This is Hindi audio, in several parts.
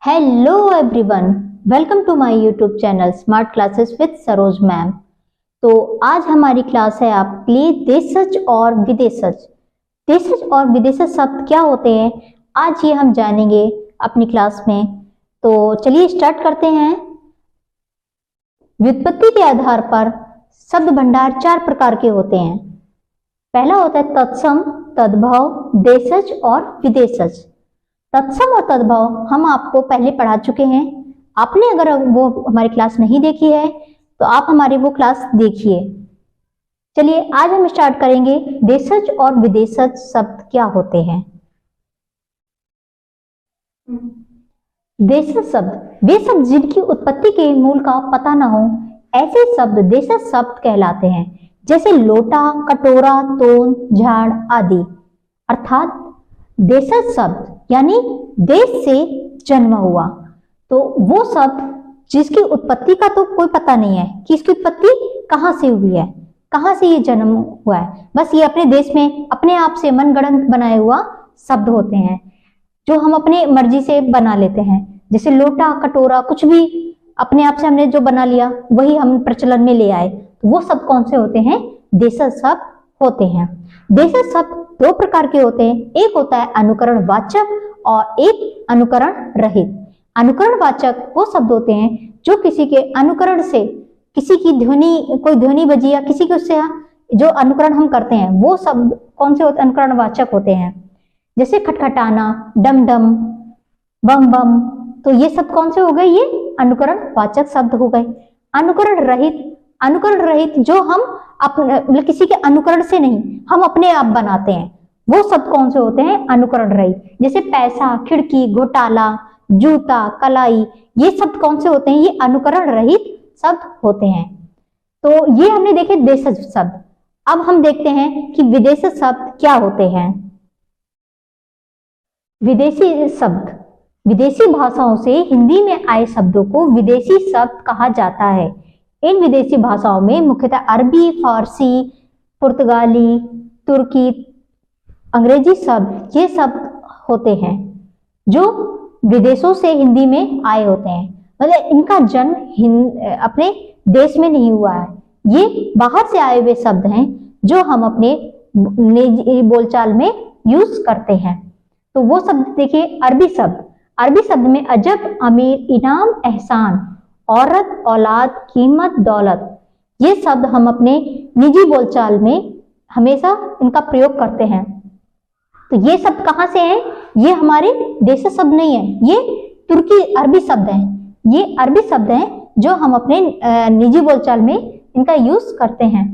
Hello everyone, welcome to my YouTube channel smart classes with Saroj ma'am. तो आज हमारी क्लास है आपके लिए देशज और विदेशज। देशज और विदेशज शब्द क्या होते हैं आज ये हम जानेंगे अपनी क्लास में। तो चलिए स्टार्ट करते हैं। व्युत्पत्ति के आधार पर शब्द भंडार चार प्रकार के होते हैं। पहला होता है तत्सम, तद्भव, देशज और विदेशज। तत्सम और तद्भव हम आपको पहले पढ़ा चुके हैं। आपने अगर वो हमारी क्लास नहीं देखी है तो आप हमारी वो क्लास देखिए। चलिए आज हम स्टार्ट करेंगे देशज और विदेशज शब्द क्या होते हैं। देशज शब्द वे शब्द जिनकी उत्पत्ति के मूल का पता न हो, ऐसे शब्द देशज शब्द कहलाते हैं, जैसे लोटा, कटोरा, तोन, झाड़ आदि। अर्थात देशज शब्द यानी देश से जन्म हुआ, तो वो शब्द जिसकी उत्पत्ति का तो कोई पता नहीं है कि इसकी उत्पत्ति कहाँ से हुई है, कहाँ से ये जन्म हुआ है। बस ये अपने देश में अपने आप से मनगढ़ंत बनाए हुआ शब्द होते हैं जो हम अपने मर्जी से बना लेते हैं। जैसे लोटा, कटोरा, कुछ भी अपने आप से हमने जो बना लिया वही हम प्रचलन में ले आए, तो वो शब्द कौन से होते हैं? देशज शब्द होते हैं। देशज शब्द दो प्रकार के होते हैं, एक होता है अनुकरण वाचक और एक अनुकरण रहित। अनुकरण वाचक वो शब्द होते हैं जो किसी के अनुकरण से, किसी की ध्वनि, कोई ध्वनि बजी या किसी के उससे जो अनुकरण हम करते हैं वो शब्द कौन से होते हैं? अनुकरण वाचक होते हैं। जैसे खटखटाना, डम डम, बम बम, तो ये शब्द कौन से हो गए? ये अनुकरण वाचक शब्द हो गए। अनुकरण रहित, अनुकरण रहित जो हम अपने मतलब किसी के अनुकरण से नहीं, हम अपने आप बनाते हैं, वो शब्द कौन से होते हैं? अनुकरण रहित। जैसे पैसा, खिड़की, घोटाला, जूता, कलाई, ये शब्द कौन से होते हैं? ये अनुकरण रहित शब्द होते हैं। तो ये हमने देखे देशज शब्द। अब हम देखते हैं कि विदेशी शब्द क्या होते हैं। विदेशी शब्द विदेशी भाषाओं से हिंदी में आए शब्दों को विदेशी शब्द कहा जाता है। इन विदेशी भाषाओं में मुख्यतः अरबी, फारसी, पुर्तगाली, तुर्की, अंग्रेजी शब्द ये शब्द होते हैं जो विदेशों से हिंदी में आए होते हैं। मतलब इनका जन्म अपने देश में नहीं हुआ है, ये बाहर से आए हुए शब्द हैं जो हम अपने निजी बोलचाल में यूज करते हैं। तो वो शब्द देखिए, अरबी शब्द। अरबी शब्द में अजब, अमीर, इनाम, एहसान, औरत, औलाद, कीमत, दौलत, ये शब्द हम अपने निजी बोलचाल में हमेशा इनका प्रयोग करते हैं। तो ये शब्द कहाँ से हैं? ये हमारे देशी शब्द नहीं है, ये तुर्की अरबी शब्द हैं। ये अरबी शब्द हैं जो हम अपने निजी बोलचाल में इनका यूज करते हैं।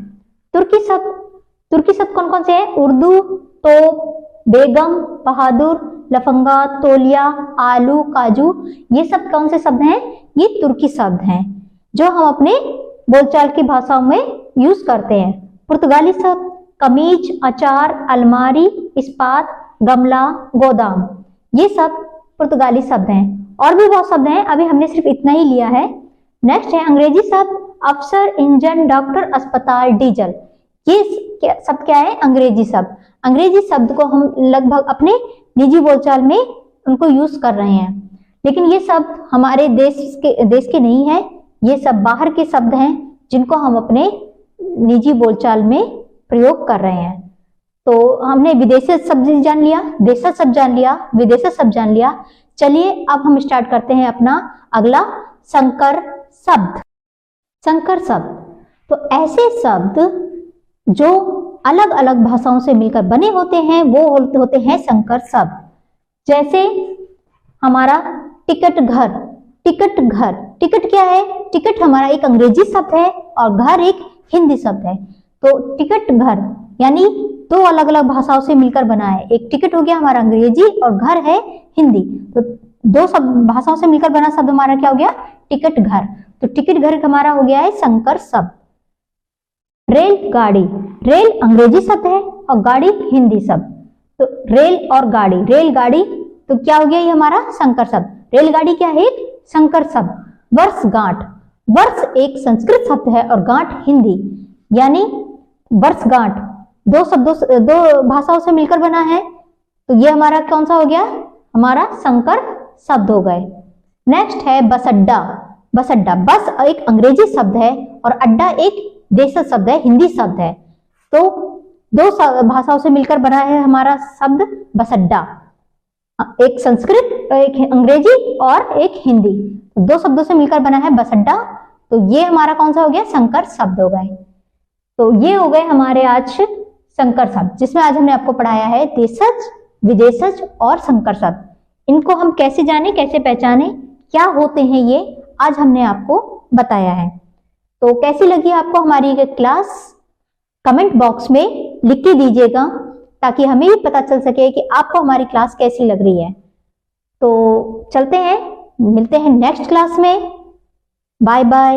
तुर्की शब्द कौन कौन से हैं? उर्दू, तोप, बेगम, बहादुर, लफंगा, तौलिया, आलू, काजू, ये सब कौन से शब्द हैं? ये तुर्की शब्द हैं जो हम अपने बोलचाल की भाषाओं में यूज करते हैं। पुर्तगाली शब्द कमीज, अचार, अलमारी, इस्पात, गमला, गोदाम, ये सब पुर्तगाली शब्द हैं। और भी बहुत शब्द हैं, अभी हमने सिर्फ इतना ही लिया है। नेक्स्ट है अंग्रेजी शब्द अफसर, इंजन, डॉक्टर, अस्पताल, डीजल, ये शब्द क्या है? अंग्रेजी शब्द। अंग्रेजी शब्द को हम लगभग अपने निजी बोलचाल में उनको यूज कर रहे हैं, लेकिन ये शब्द हमारे देश के नहीं है, ये सब बाहर के शब्द हैं जिनको हम अपने निजी बोलचाल में प्रयोग कर रहे हैं। तो हमने विदेशी शब्द जान लिया, देशज शब्द जान लिया, विदेशी शब्द जान लिया। चलिए अब हम स्टार्ट करते हैं अपना अगला संकर शब्द। संकर शब्द तो ऐसे शब्द जो अलग अलग भाषाओं से मिलकर बने होते हैं वो होते हैं संकर शब्द। जैसे हमारा टिकट घर, टिकट घर, टिकट क्या है? टिकट हमारा एक अंग्रेजी शब्द है और घर एक हिंदी शब्द है। तो टिकट घर यानी दो अलग अलग भाषाओं से मिलकर बना है। एक टिकट हो गया हमारा अंग्रेजी और घर है हिंदी, तो दो भाषाओं से मिलकर बना शब्द हमारा क्या हो गया? टिकट घर। तो टिकट घर हमारा हो गया है संकर शब्द। रेलगाड़ी, रेल अंग्रेजी शब्द है और गाड़ी हिंदी शब्द, तो रेल और गाड़ी, रेलगाड़ी, तो क्या हो गया ये हमारा संकर शब्द। रेलगाड़ी क्या है? एक संकर शब्द। वर्षगांठ, वर्ष एक संस्कृत शब्द है और गांठ हिंदी, यानी वर्षगांठ दो भाषाओं से मिलकर बना है, तो ये हमारा कौन सा हो गया? हमारा संकर शब्द हो गए। नेक्स्ट है बस अड्डा। बस अड्डा, बस एक अंग्रेजी शब्द है और अड्डा एक देशज शब्द है, हिंदी शब्द है। तो दो भाषाओं से मिलकर बना है हमारा शब्द बस अड्डा, एक संस्कृत, एक अंग्रेजी और एक हिंदी, तो दो शब्दों से मिलकर बना है बस अड्डा। तो ये हमारा कौन सा हो गया, संकर शब्द हो गए। तो ये हो गए हमारे आज संकर शब्द, जिसमें आज हमने आपको पढ़ाया है देशज, विदेशज और संकर शब्द। इनको हम कैसे जाने, कैसे पहचाने, क्या होते हैं, ये आज हमने आपको बताया है। तो कैसी लगी आपको हमारी ये क्लास, कमेंट बॉक्स में लिख के दीजिएगा, ताकि हमें भी पता चल सके कि आपको हमारी क्लास कैसी लग रही है। तो चलते हैं, मिलते हैं नेक्स्ट क्लास में। Bye bye.